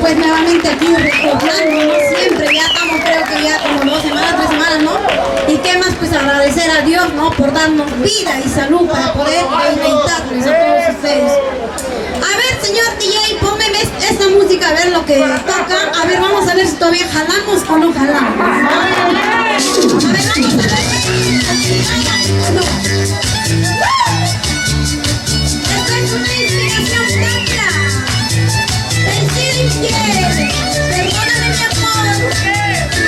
Pues nuevamente aquí recordando, ¿no? Siempre, ya estamos creo que ya como 2 semanas, 3 semanas, ¿no? Y qué más, pues agradecer a Dios, ¿no? Por darnos vida y salud para poder inventarles a todos ustedes. A ver, señor DJ, ponme esta música, a ver lo que toca. A ver, vamos a ver si todavía jalamos o no jalamos. A ver, vamos a ver. No. Esto es una inspiración propia. Infiel, perdóname mi amor.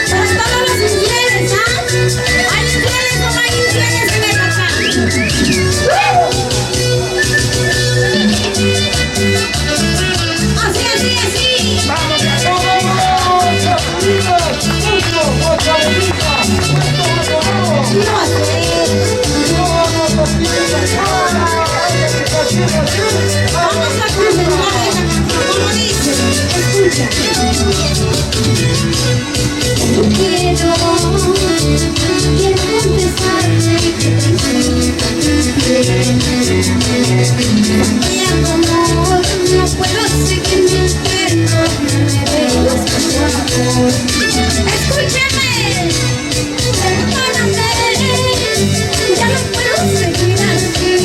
Para todos los infieles, ¿ah? ¿Hay infieles o no hay infieles en esta casa? Así, así, así. ¡Vamos, vamos a concentrar, como dice, escucha. Quiero confesarte que mi amor, no puedo seguir mi infierno, no me dejes pasar. Escúchame, perdóname, ya no puedo seguir así,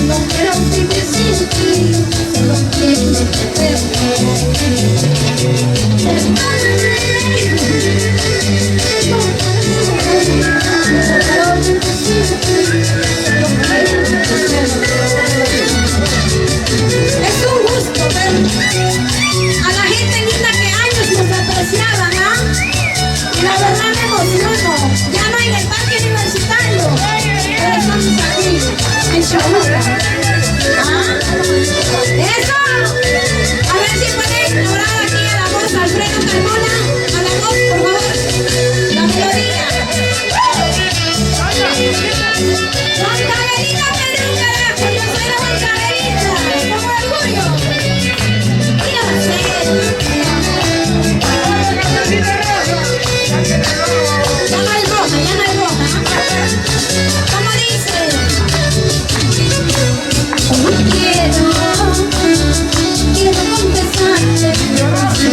no quiero vivir sin ti, solo quiero verte. Es un gusto ver a la gente linda que años nos apreciaban, ¿ah? Y la verdad me emociono. Ya no en el parque universitario, pero estamos aquí, en Cholula. ¿Ah? ¡Eso! A ver si pueden lograr aquí a la voz Alfredo Carmona. A la voz, por favor. La melodía. ¡Moncaderita, Perú, carajo! Yo soy la Moncaderita. ¡Con orgullo! Fíjate. Ya no hay roja, ya no hay roja. ¿Cómo dice? Quiero confesarte que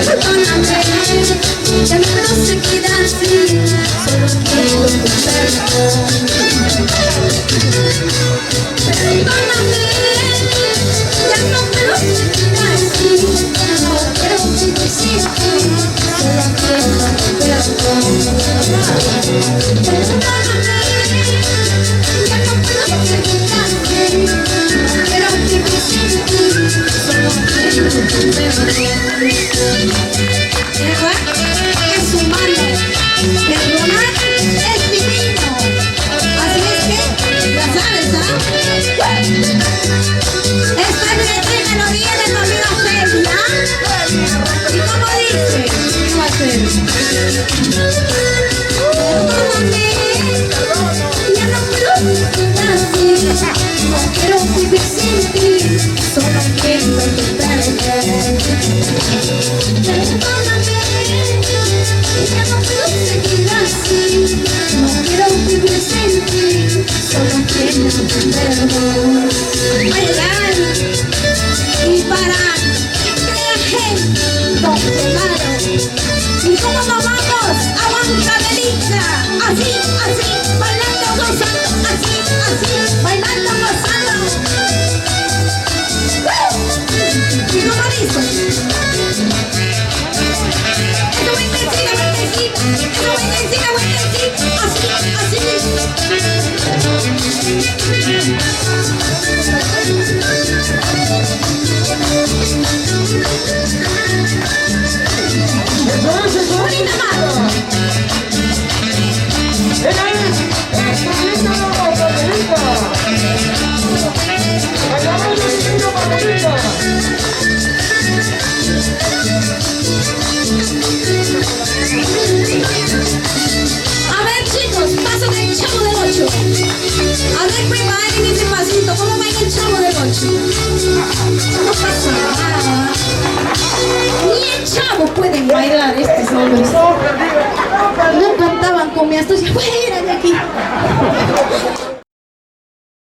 perdóname, ya no puedo seguir así, solo quiero tu perdón. Perdóname, ya no puedo seguir así, no quiero vivir sin ti, solo quiero tu perdón. Perdóname, ya no puedo seguir así, no quiero vivir sin ti, solo quiero tu perdón. Es humano, perdonar es divino. Así es que, ya sabes, ¿ah? Esta es letra y melodía de mi amiga Celia. ¿Y cómo dice? ¿Qué va a hacer? Perdóname, ya no puedo vivir así, no quiero vivir sin ti, solo quiero tu perdón. Perdóname, ya no puedo seguir así, no quiero vivir sin ti, solo quiero tu perdón. Bailar y para Don Claro. ¿Y cómo nos vamos? A Moncaderita, así, así, bailando, gozando, así, así, bailando, gozando. ¿Y cómo dice? Eso buenecita, buenecita, eso buenecita, buenecita, así, así. Bonita mano. ¡Ella es! ¡Excelente la Margarita! ¡Bailamos el niño Margarita! ver, pues bailen ese pasito, ¿cómo baila el Chavo del 8? No pasa nada. Ni el Chavo pueden bailar estos hombres. No cantaban con mi astucia, fuera de aquí.